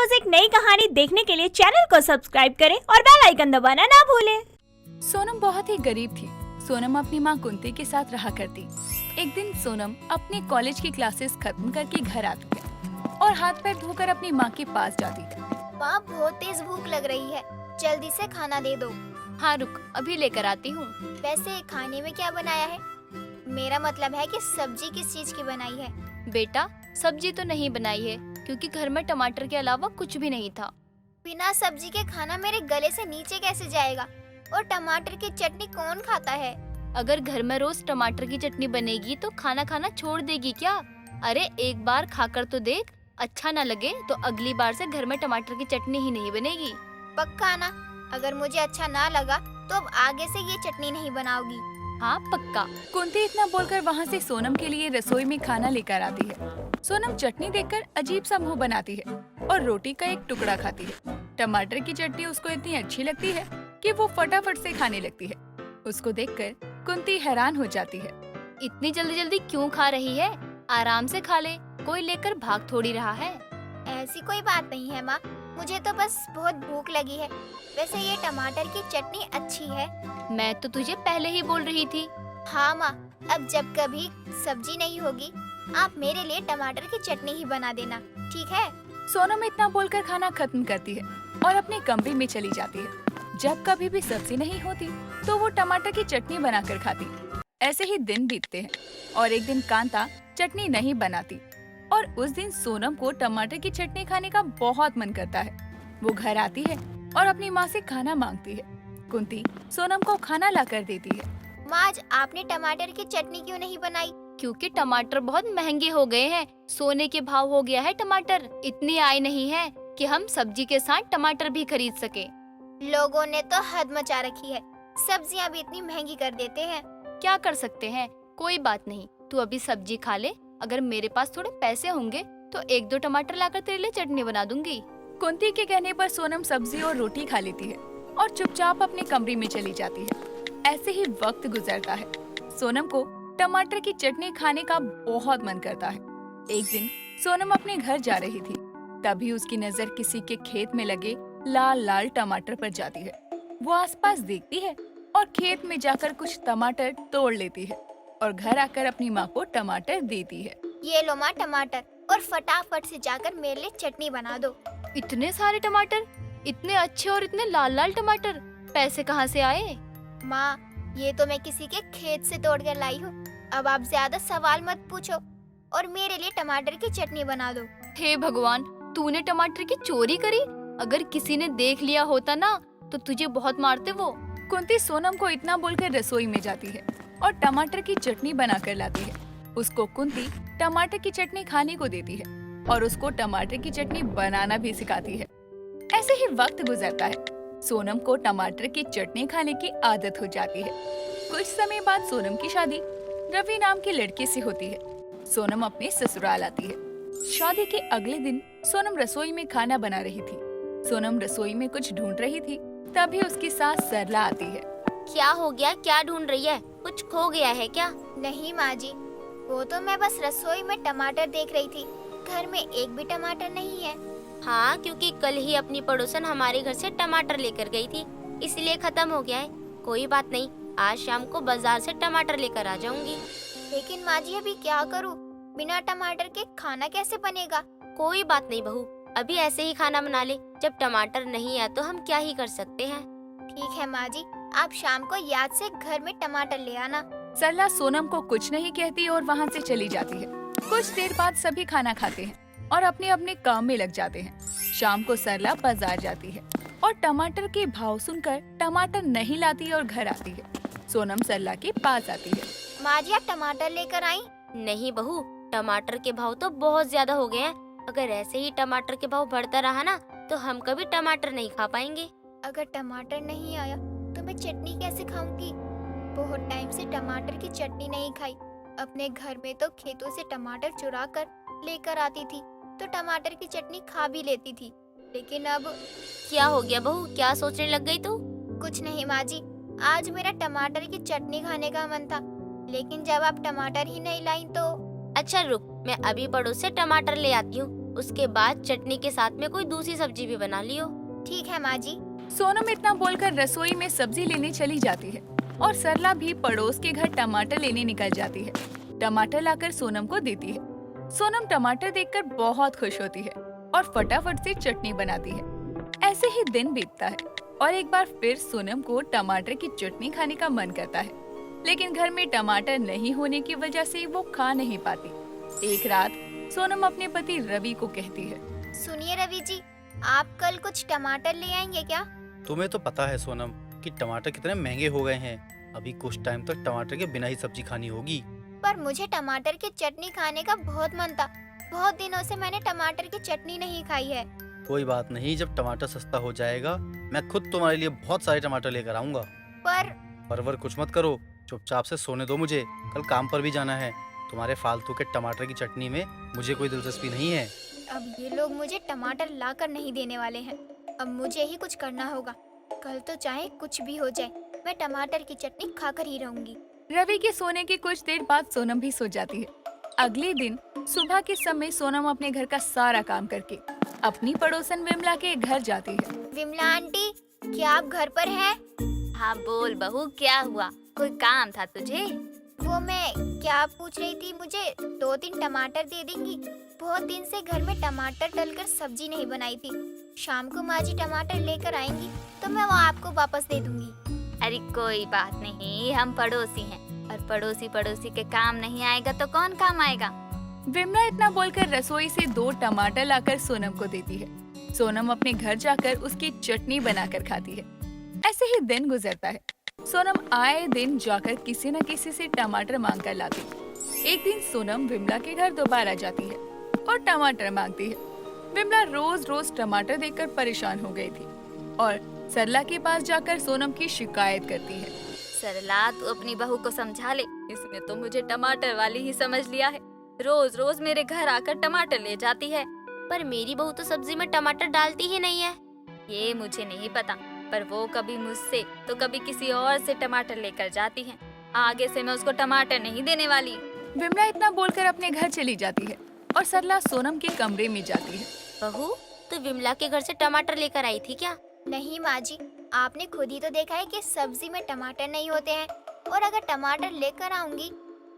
रोज एक नई कहानी देखने के लिए चैनल को सब्सक्राइब करें और बेल आइकन दबाना ना भूलें। सोनम बहुत ही गरीब थी। सोनम अपनी माँ कुंती के साथ रहा करती। एक दिन सोनम अपने कॉलेज की क्लासेस खत्म करके घर आती है और हाथ पैर धोकर अपनी माँ के पास जाती है। माँ, बहुत तेज भूख लग रही है, जल्दी से खाना दे दो। हाँ रुक, अभी लेकर आती हूँ। वैसे खाने में क्या बनाया है? मेरा मतलब है कि सब्जी किस चीज की बनाई है? बेटा, सब्जी तो नहीं बनाई है क्योंकि घर में टमाटर के अलावा कुछ भी नहीं था। बिना सब्जी के खाना मेरे गले से नीचे कैसे जाएगा? और टमाटर की चटनी कौन खाता है? अगर घर में रोज टमाटर की चटनी बनेगी तो खाना खाना छोड़ देगी क्या? अरे एक बार खाकर तो देख, अच्छा न लगे तो अगली बार से घर में टमाटर की चटनी ही नहीं बनेगी। पक्का ना? अगर मुझे अच्छा ना लगा तो अब आगे से ये चटनी नहीं बनाओगी। हाँ पक्का। कुंती इतना बोलकर वहाँ से सोनम के लिए रसोई में खाना लेकर आती है। सोनम चटनी देखकर अजीब सा मुंह बनाती है और रोटी का एक टुकड़ा खाती है। टमाटर की चटनी उसको इतनी अच्छी लगती है कि वो फटाफट से खाने लगती है। उसको देखकर कुंती हैरान हो जाती है। इतनी जल्दी जल्दी क्यों खा रही है? आराम से खा ले, कोई लेकर भाग थोड़ी रहा है। ऐसी कोई बात नहीं है माँ, मुझे तो बस बहुत भूख लगी है। वैसे ये टमाटर की चटनी अच्छी है। मैं तो तुझे पहले ही बोल रही थी। हाँ माँ, अब जब कभी सब्जी नहीं होगी आप मेरे लिए टमाटर की चटनी ही बना देना, ठीक है? सोनम इतना बोलकर खाना खत्म करती है और अपने कमरे में चली जाती है। जब कभी भी सब्जी नहीं होती तो वो टमाटर की चटनी बनाकर खाती। ऐसे ही दिन बीतते हैं और एक दिन कांता चटनी नहीं बनाती और उस दिन सोनम को टमाटर की चटनी खाने का बहुत मन करता है। वो घर आती है और अपनी माँ से खाना मांगती है। कुंती सोनम को खाना लाकर देती है। माँ, आज आपने टमाटर की चटनी क्यों नहीं बनाई? क्योंकि टमाटर बहुत महंगे हो गए हैं। सोने के भाव हो गया है टमाटर। इतनी आय नहीं है कि हम सब्जी के साथ टमाटर भी खरीद सके। लोगों ने तो हद मचा रखी है, सब्जियाँ भी इतनी महंगी कर देते हैं। क्या कर सकते हैं, कोई बात नहीं, तू अभी सब्जी खा ले। अगर मेरे पास थोड़े पैसे होंगे तो एक दो टमाटर लाकर तेरे लिए चटनी बना दूंगी। कुंती के कहने पर सोनम सब्जी और रोटी खा लेती है और चुपचाप अपने कमरे में चली जाती है। ऐसे ही वक्त गुजरता है। सोनम को टमाटर की चटनी खाने का बहुत मन करता है। एक दिन सोनम अपने घर जा रही थी, तभी उसकी नजर किसी के खेत में लगे लाल लाल टमाटर पर जाती है। वो आसपास देखती है और खेत में जाकर कुछ टमाटर तोड़ लेती है और घर आकर अपनी माँ को टमाटर देती है। ये लो माँ टमाटर, और फटाफट से जाकर मेरे लिए चटनी बना दो। इतने सारे टमाटर, इतने अच्छे और इतने लाल लाल टमाटर, पैसे कहाँ से आए? माँ, ये तो मैं किसी के खेत से तोड़ कर लाई हूँ। अब आप ज्यादा सवाल मत पूछो और मेरे लिए टमाटर की चटनी बना दो। हे भगवान, तूने टमाटर की चोरी करी? अगर किसी ने देख लिया होता ना तो तुझे बहुत मारते वो। कुंती सोनम को इतना बोलकर रसोई में जाती है और टमाटर की चटनी बनाकर लाती है। उसको कुंती टमाटर की चटनी खाने को देती है और उसको टमाटर की चटनी बनाना भी सिखाती है। ऐसे ही वक्त गुजरता है। सोनम को टमाटर की चटनी खाने की आदत हो जाती है। कुछ समय बाद सोनम की शादी रवि नाम के लड़के से होती है। सोनम अपने ससुराल आती है। शादी के अगले दिन सोनम रसोई में खाना बना रही थी। सोनम रसोई में कुछ ढूंढ रही थी, तभी उसकी सास सरला आती है। क्या हो गया? क्या ढूंढ रही है? कुछ खो गया है क्या? नहीं माँ जी, वो तो मैं बस रसोई में टमाटर देख रही थी। घर में एक भी टमाटर नहीं है। हाँ, क्योंकि कल ही अपनी पड़ोसन हमारे घर से टमाटर लेकर गई थी, इसलिए खत्म हो गया है। कोई बात नहीं, आज शाम को बाजार से टमाटर लेकर आ जाऊंगी। लेकिन माँ जी, अभी क्या करूँ? बिना टमाटर के खाना कैसे बनेगा? कोई बात नहीं बहू, अभी ऐसे ही खाना बना ले। जब टमाटर नहीं है तो हम क्या ही कर सकते हैं। ठीक है माँ जी, आप शाम को याद से घर में टमाटर ले आना। सरला सोनम को कुछ नहीं कहती और वहाँ से चली जाती है। कुछ देर बाद सभी खाना खाते हैं और अपने अपने काम में लग जाते हैं। शाम को सरला बाजार जाती है और टमाटर के भाव सुनकर टमाटर नहीं लाती और घर आती है। सोनम सरला के पास आती है। माँ जी, आप टमाटर लेकर आई? नहीं बहू, टमाटर के भाव तो बहुत ज्यादा हो गए हैं। अगर ऐसे ही टमाटर के भाव बढ़ता रहा ना तो हम कभी टमाटर नहीं खा पाएंगे। अगर टमाटर नहीं आया तो मैं चटनी कैसे खाऊंगी? बहुत टाइम से टमाटर की चटनी नहीं खाई। अपने घर में तो खेतों से टमाटर चुरा कर लेकर आती थी तो टमाटर की चटनी खा भी लेती थी, लेकिन अब क्या हो गया बहू, क्या सोचने लग गई तू? कुछ नहीं माँ जी, आज मेरा टमाटर की चटनी खाने का मन था, लेकिन जब आप टमाटर ही नहीं लाई तो अच्छा रुक, मैं अभी पड़ोस से टमाटर ले आती हूँ। उसके बाद चटनी के साथ में कोई दूसरी सब्जी भी बना लियो। ठीक है माँ जी। सोनम इतना बोलकर रसोई में सब्जी लेने चली जाती है और सरला भी पड़ोस के घर टमाटर लेने निकल जाती है। टमाटर लाकर सोनम को देती है। सोनम टमाटर देखकर बहुत खुश होती है और फटाफट से चटनी बनाती है। ऐसे ही दिन बीतता है और एक बार फिर सोनम को टमाटर की चटनी खाने का मन करता है, लेकिन घर में टमाटर नहीं होने की वजह से वो खा नहीं पाती। एक रात सोनम अपने पति रवि को कहती है, सुनिए रवि जी, आप कल कुछ टमाटर ले आएंगे क्या? तुम्हें तो पता है सोनम कि टमाटर कितने महंगे हो गए हैं। अभी कुछ टाइम तक टमाटर के बिना ही सब्जी खानी होगी। पर मुझे टमाटर की चटनी खाने का बहुत मन था। बहुत दिनों से मैंने टमाटर की चटनी नहीं खाई है। कोई बात नहीं, जब टमाटर सस्ता हो जाएगा मैं खुद तुम्हारे लिए बहुत सारे टमाटर लेकर आऊंगा। परवर कुछ मत करो, चुपचाप से सोने दो मुझे। कल काम पर भी जाना है। तुम्हारे फालतू के टमाटर की चटनी में मुझे कोई दिलचस्पी नहीं है। अब ये लोग मुझे टमाटर लाकर नहीं देने वाले हैं। अब मुझे ही कुछ करना होगा। कल तो चाहे कुछ भी हो जाए, मैं टमाटर की चटनी खाकर ही रहूंगी। रवि के सोने के कुछ देर बाद सोनम भी सो जाती है। अगले दिन सुबह के समय सोनम अपने घर का सारा काम करके अपनी पड़ोसन विमला के घर जाती है। विमला आंटी, क्या आप घर पर हैं? हाँ बोल बहू, क्या हुआ? कोई काम था तुझे? वो मैं क्या पूछ रही थी, मुझे 2-3 टमाटर दे देंगी? बहुत दिन से घर में टमाटर डलकर सब्जी नहीं बनाई थी। शाम को माँ जी टमाटर लेकर आएंगी तो मैं वो आपको वापस दे दूंगी। अरे कोई बात नहीं, हम पड़ोसी हैं और पड़ोसी के काम नहीं आएगा तो कौन काम आएगा। विमला इतना बोलकर रसोई से 2 टमाटर लाकर सोनम को देती है। सोनम अपने घर जाकर उसकी चटनी बनाकर खाती है। ऐसे ही दिन गुजरता है। सोनम आए दिन जाकर किसी न किसी से टमाटर मांग कर लाती। एक दिन सोनम विमला के घर दोबारा जाती है और टमाटर मांगती है। विमला रोज रोज टमाटर देखकर परेशान हो गई थी और सरला के पास जाकर सोनम की शिकायत करती है। सरला, तू अपनी बहू को समझा ले, इसने तो मुझे टमाटर वाली ही समझ लिया है। रोज रोज मेरे घर आकर टमाटर ले जाती है। पर मेरी बहू तो सब्जी में टमाटर डालती ही नहीं है। ये मुझे नहीं पता, पर वो कभी मुझसे तो कभी किसी और से टमाटर लेकर जाती है। आगे से मैं उसको टमाटर नहीं देने वाली। विमला इतना बोलकर अपने घर चली जाती है और सरला सोनम के कमरे में जाती है। बहू, तू विमला के घर से टमाटर लेकर आई थी क्या? नहीं माँ जी, आपने खुद ही तो देखा है कि सब्जी में टमाटर नहीं होते हैं, और अगर टमाटर लेकर आऊंगी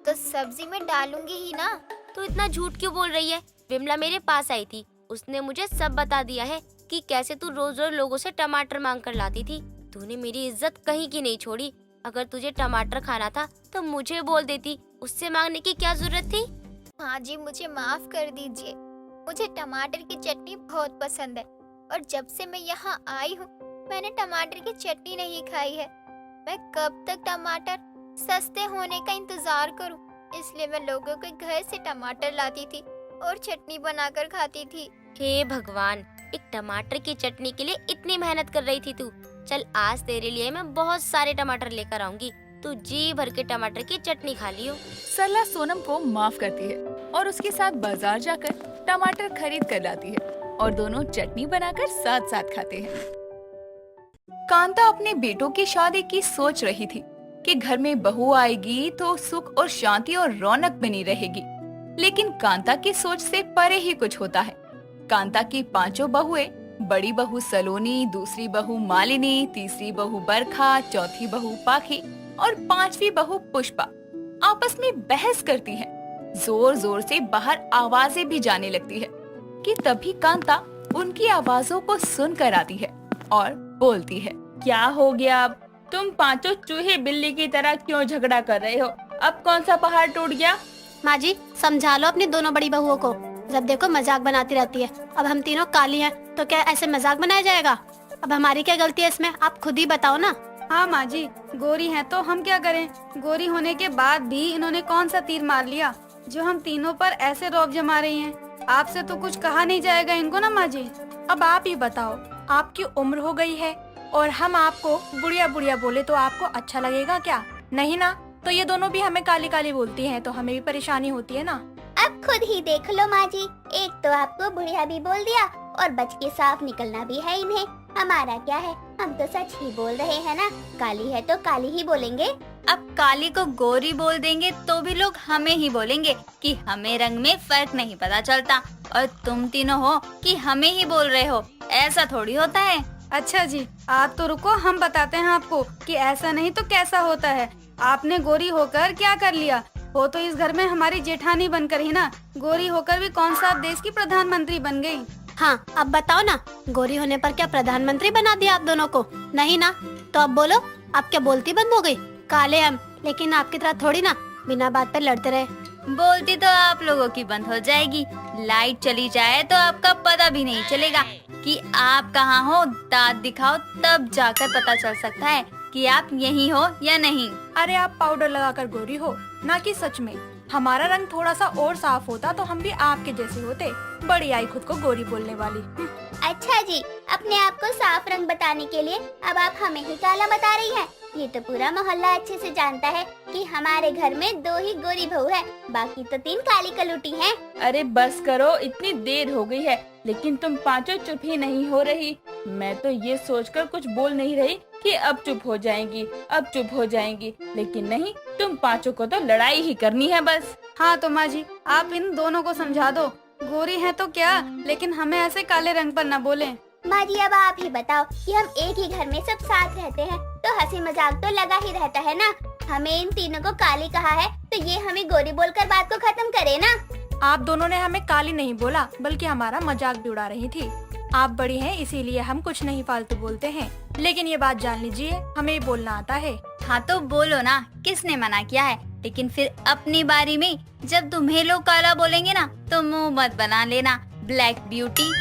तो सब्जी में डालूंगी ही ना। तू इतना झूठ क्यों बोल रही है? विमला मेरे पास आई थी, उसने मुझे सब बता दिया है कि कैसे तू रोज रोज लोगों से टमाटर मांग कर लाती थी। तूने मेरी इज्जत कहीं की नहीं छोड़ी। अगर तुझे टमाटर खाना था तो मुझे बोल देती, उससे मांगने की क्या जरूरत थी? हाँ जी, मुझे माफ कर दीजिए। मुझे टमाटर की चटनी बहुत पसंद है और जब से मैं यहाँ आई हूँ मैंने टमाटर की चटनी नहीं खाई है। मैं कब तक टमाटर सस्ते होने का इंतजार करूँ? इसलिए मैं लोगों के घर से टमाटर लाती थी और चटनी बनाकर खाती थी। हे भगवान, एक टमाटर की चटनी के लिए इतनी मेहनत कर रही थी तू। चल, आज तेरे लिए मैं बहुत सारे टमाटर लेकर आऊंगी। तू जी भर के टमाटर की चटनी खा लियो। सरला सोनम को माफ करती है और उसके साथ बाजार जाकर टमाटर खरीद कर लाती है और दोनों चटनी बनाकर साथ साथ खाते हैं। कांता अपने बेटों की शादी की सोच रही थी कि घर में बहू आएगी तो सुख और शांति और रौनक बनी रहेगी, लेकिन कांता की सोच से परे ही कुछ होता है। कांता की 5 बहुएं, बड़ी बहू सलोनी, दूसरी बहू मालिनी, तीसरी बहू बरखा, चौथी बहू पाखी और 5वीं बहू पुष्पा आपस में बहस करती हैं। जोर जोर से बाहर आवाजें भी जाने लगती है कि तभी कांता उनकी आवाजों को सुनकर आती है और बोलती है, क्या हो गया अब? तुम 5 चूहे बिल्ली की तरह क्यों झगड़ा कर रहे हो? अब कौन सा पहाड़ टूट गया? माँ जी, समझा लो अपनी दोनों बड़ी बहुओं को। जब देखो मजाक बनाती रहती है। अब हम तीनों काली हैं तो क्या ऐसे मजाक बनाया जाएगा? अब हमारी क्या गलती है इसमें, आप खुद ही बताओ ना। हाँ माँ जी, गोरी हैं तो हम क्या करें? गोरी होने के बाद भी इन्होंने कौन सा तीर मार लिया जो हम तीनों पर ऐसे रौब जमा रही हैं? आपसे तो कुछ कहा नहीं जाएगा इनको ना माँ जी। अब आप ही बताओ, आपकी उम्र हो गई है और हम आपको बुढ़िया बुढ़िया बोले तो आपको अच्छा लगेगा क्या? नहीं ना। तो ये दोनों भी हमें काली काली बोलती हैं तो हमें भी परेशानी होती है ना। अब खुद ही देख लो माँ जी, एक तो आपको बुढ़िया भी बोल दिया और बच के साफ निकलना भी है इन्हें। हमारा क्या है, हम तो सच ही बोल रहे हैं ना। काली है तो काली ही बोलेंगे। अब काली को गोरी बोल देंगे तो भी लोग हमें ही बोलेंगे कि हमें रंग में फर्क नहीं पता चलता, और तुम तीनों हो कि हमें ही बोल रहे हो, ऐसा थोड़ी होता है। अच्छा जी, आप तो रुको, हम बताते हैं आपको कि ऐसा नहीं तो कैसा होता है। आपने गोरी होकर क्या कर लिया? वो तो इस घर में हमारी जेठानी बनकर ही ना, गोरी होकर भी कौन सा देश की प्रधानमंत्री बन गई। हाँ, अब बताओ ना, गोरी होने पर क्या प्रधानमंत्री बना दिया आप दोनों को? नहीं ना, तो अब बोलो, आप क्या बोलती बंद हो गई? काले हम, लेकिन आपकी तरह थोड़ी ना बिना बात पे लड़ते रहे। बोलती तो आप लोगों की बंद हो जाएगी, लाइट चली जाए तो आपका पता भी नहीं चलेगा कि आप कहाँ हो। दांत दिखाओ तब जाकर पता चल सकता है कि आप यहीं हो या नहीं। अरे आप पाउडर लगाकर गोरी हो, ना कि सच में। हमारा रंग थोड़ा सा और साफ होता तो हम भी आपके जैसे होते। बड़ी आई खुद को गोरी बोलने वाली। अच्छा जी, अपने आप को साफ रंग बताने के लिए अब आप हमें ही काला बता रही हैं। ये तो पूरा मोहल्ला अच्छे से जानता है कि हमारे घर में 2 ही गोरी बहू है, बाकी तो 3 काली कलूटी हैं। अरे बस करो, इतनी देर हो गई है लेकिन तुम पांचों चुप ही नहीं हो रही। मैं तो ये सोचकर कुछ बोल नहीं रही कि अब चुप हो जाएंगी, अब चुप हो जाएंगी, लेकिन नहीं, तुम पांचों को तो लड़ाई ही करनी है बस। हाँ तो माँ जी, आप इन दोनों को समझा दो, गोरी है तो क्या, लेकिन हमें ऐसे काले रंग पर न बोले। माँ जी, अब आप ही बताओ कि हम एक ही घर में सब साथ रहते हैं तो हंसी मजाक तो लगा ही रहता है ना। हमें इन तीनों को काली कहा है तो ये हमें गोरी बोलकर बात को खत्म करे ना। आप दोनों ने हमें काली नहीं बोला, बल्कि हमारा मजाक भी उड़ा रही थी। आप बड़ी हैं इसीलिए हम कुछ नहीं फालतू बोलते हैं, लेकिन ये बात जान लीजिए, हमें बोलना आता है। हाँ तो बोलो ना, किसने मना किया है? लेकिन फिर अपनी बारी में जब तुम्हें लोग काला बोलेंगे ना तो मुंह मत बना लेना। ब्लैक ब्यूटी,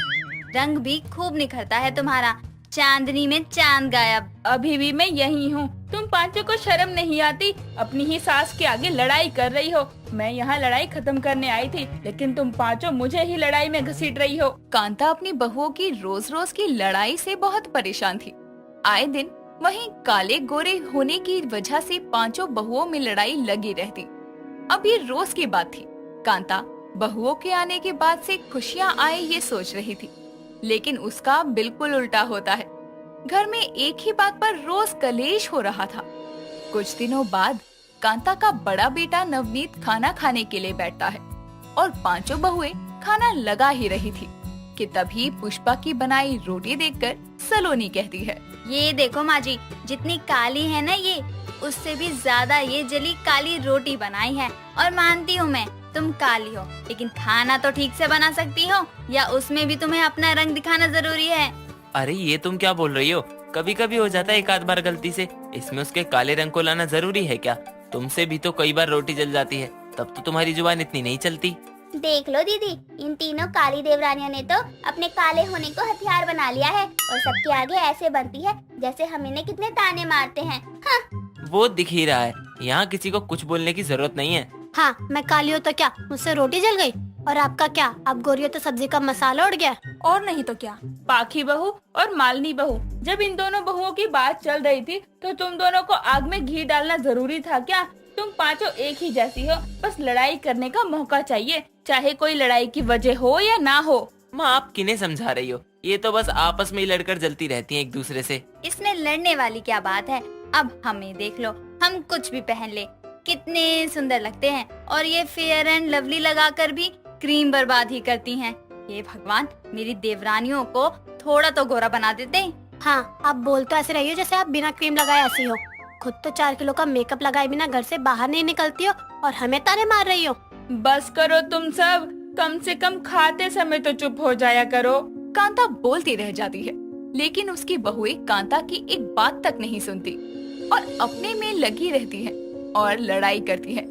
रंग भी खूब निखरता है तुम्हारा, चांदनी में चांद गायब। अभी भी मैं यही हूँ, तुम पांचों को शर्म नहीं आती? अपनी ही सास के आगे लड़ाई कर रही हो। मैं यहाँ लड़ाई खत्म करने आई थी, लेकिन तुम पांचों मुझे ही लड़ाई में घसीट रही हो। कांता अपनी बहुओं की रोज रोज की लड़ाई से बहुत परेशान थी। आए दिन वहीं काले गोरे होने की वजह से पांचों बहुओं में लड़ाई लगी रहती। अब ये रोज की बात थी। कांता बहुओं के आने के बाद से खुशियाँ आए ये सोच रही थी, लेकिन उसका बिल्कुल उल्टा होता है। घर में एक ही बात पर रोज कलेश हो रहा था। कुछ दिनों बाद कांता का बड़ा बेटा नवनीत खाना खाने के लिए बैठता है और पांचों बहुएं खाना लगा ही रही थी कि तभी पुष्पा की बनाई रोटी देखकर सलोनी कहती है, ये देखो माँ जी, जितनी काली है ना ये, उससे भी ज्यादा ये जली काली रोटी बनाई है। और मानती हूँ मैं तुम काली हो, लेकिन खाना तो ठीक से बना सकती हो, या उसमें भी तुम्हें अपना रंग दिखाना जरूरी है? अरे ये तुम क्या बोल रही हो? कभी कभी हो जाता है एक आध बार गलती से, इसमें उसके काले रंग को लाना जरूरी है क्या? तुमसे भी तो कई बार रोटी जल जाती है, तब तो तुम्हारी जुबान इतनी नहीं चलती। देख लो दीदी, इन तीनों काली देवरानियों ने तो अपने काले होने को हथियार बना लिया है और सबके आगे ऐसे बनती है जैसे हम इन्हें कितने ताने मारते हैं। हाँ। वो दिख ही रहा है, यहाँ किसी को कुछ बोलने की जरूरत नहीं है। हाँ, मैं काली हूँ तो क्या, मुझसे रोटी जल गई? और आपका क्या, आप गोरी हो तो सब्जी का मसाला उड़ गया? और नहीं तो क्या। पाखी बहू और मालनी बहू, जब इन दोनों बहुओं की बात चल रही थी तो तुम दोनों को आग में घी डालना जरूरी था क्या? तुम पांचों एक ही जैसी हो, बस लड़ाई करने का मौका चाहिए, चाहे कोई लड़ाई की वजह हो या ना हो। माँ आप किन्हें समझा रही हो? ये तो बस आपस में ही लड़कर जलती रहती हैं एक दूसरे से। इसमें लड़ने वाली क्या बात है? अब हमें देख लो, हम कुछ भी पहन ले कितने सुंदर लगते हैं, और ये फेयर एंड लवली लगाकर भी क्रीम बर्बाद ही करती हैं। ये भगवान, मेरी देवरानियों को थोड़ा तो गोरा बना देते। हाँ, आप बोल तो ऐसे रही हो जैसे आप बिना क्रीम लगाए ऐसी हो। खुद तो 4 किलो का मेकअप लगाए बिना घर से बाहर नहीं निकलती हो और हमें ताने मार रही हो। बस करो तुम सब, कम से कम खाते समय तो चुप हो जाया करो। कांता बोलती रह जाती है, लेकिन उसकी बहुएं कांता की एक बात तक नहीं सुनती और अपने में लगी रहती हैं और लड़ाई करती हैं।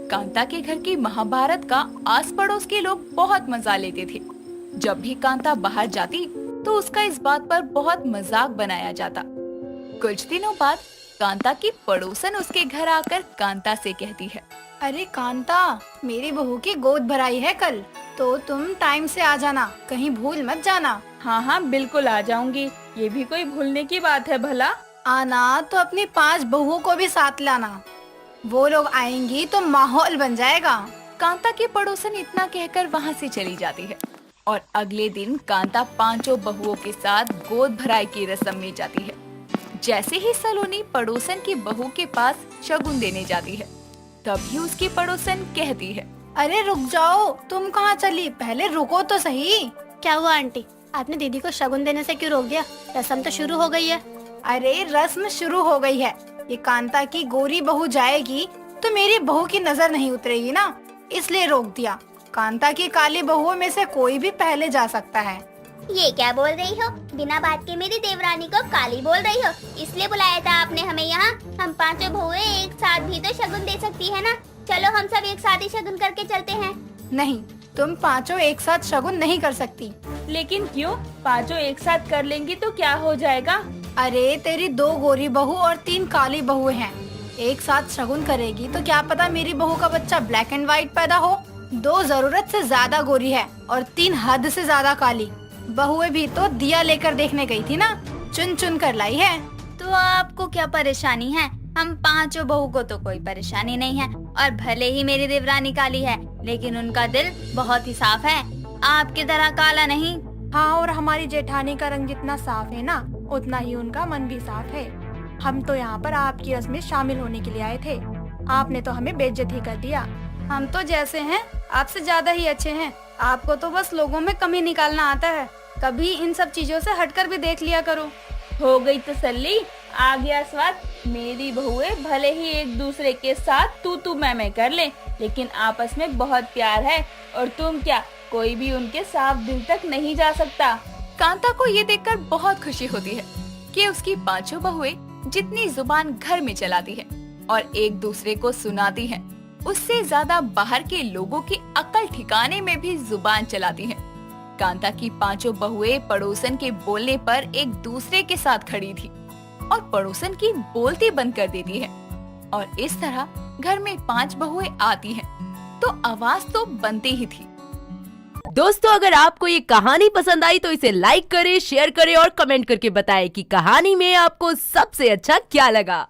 कांता के घर की महाभारत का आस पड़ोस के लोग बहुत मजा लेते थे। जब भी कांता बाहर जाती तो उसका इस बात पर बहुत मजाक बनाया जाता। कुछ दिनों बाद कांता की पड़ोसन उसके घर आकर कांता से कहती है, अरे कांता, मेरी बहू की गोद भराई है कल, तो तुम टाइम से आ जाना, कहीं भूल मत जाना। हाँ हाँ बिल्कुल आ जाऊंगी, ये भी कोई भूलने की बात है भला? आना तो अपनी 5 बहुओं को भी साथ लाना, वो लोग आएंगी तो माहौल बन जाएगा। कांता की पड़ोसन इतना कहकर वहाँ से चली जाती है और अगले दिन कांता पांचों बहुओं के साथ गोद भराई की रस्म में जाती है। जैसे ही सलोनी पड़ोसन की बहू के पास शगुन देने जाती है, तभी उसकी पड़ोसन कहती है, अरे रुक जाओ, तुम कहाँ चली? पहले रुको तो सही। क्या हुआ आंटी, आपने दीदी को शगुन देने से क्यों रोक दिया? रस्म तो शुरू हो गई है। अरे रस्म शुरू हो गई है, ये कांता की गोरी बहू जाएगी तो मेरी बहू की नजर नहीं उतरेगी ना, इसलिए रोक दिया। कांता की काली बहुओं में से कोई भी पहले जा सकता है। ये क्या बोल रही हो? बिना बात के मेरी देवरानी को काली बोल रही हो? इसलिए बुलाया था आपने हमें यहाँ? हम पांचों बहुएं एक साथ भी तो शगुन दे सकती है ना। चलो हम सब एक साथ ही शगुन करके चलते हैं। नहीं, तुम पांचों एक साथ शगुन नहीं कर सकती। लेकिन क्यों? पांचों एक साथ कर लेंगी तो क्या हो जाएगा? अरे तेरी 2 गोरी बहू और 3 काली बहुएं हैं, एक साथ शगुन करेगी तो क्या पता मेरी बहू का बच्चा ब्लैक एंड व्हाइट पैदा हो। 2 जरूरत से ज्यादा गोरी है और 3 हद से ज्यादा काली। बहुएं भी तो दिया लेकर देखने गई थी ना, चुन चुन कर लाई है। तो आपको क्या परेशानी है? हम पांचों बहू को तो कोई परेशानी नहीं है, और भले ही मेरी देवरानी काली है, लेकिन उनका दिल बहुत ही साफ है, आपकी तरह काला नहीं। हाँ, और हमारी जेठानी का रंग जितना साफ है ना, उतना ही उनका मन भी साफ है। हम तो यहाँ पर आपकी रस्म में शामिल होने के लिए आए थे, आपने तो हमें बेइज्जत ही कर दिया। हम तो जैसे हैं आपसे ज्यादा ही अच्छे हैं, आपको तो बस लोगों में कमी निकालना आता है। कभी इन सब चीजों से हटकर भी देख लिया करो। हो गई तसल्ली, आ गया स्वाद। मेरी बहुएं भले ही एक दूसरे के साथ तू मैं कर ले, लेकिन आपस में बहुत प्यार है। और तुम क्या, कोई भी उनके साफ दिल तक नहीं जा सकता। कांता को ये देखकर बहुत खुशी होती है कि उसकी पांचों बहुएं जितनी जुबान घर में चलाती है और एक दूसरे को सुनाती हैं, उससे ज्यादा बाहर के लोगों की अक्ल ठिकाने में भी जुबान चलाती हैं। कांता की पांचों बहुएं पड़ोसन के बोलने पर एक दूसरे के साथ खड़ी थी और पड़ोसन की बोलती बंद कर देती है, और इस तरह घर में 5 बहुएं आती हैं, तो आवाज तो बनती ही थी। दोस्तों, अगर आपको ये कहानी पसंद आई तो इसे लाइक करें, शेयर करें और कमेंट करके बताएं कि कहानी में आपको सबसे अच्छा क्या लगा।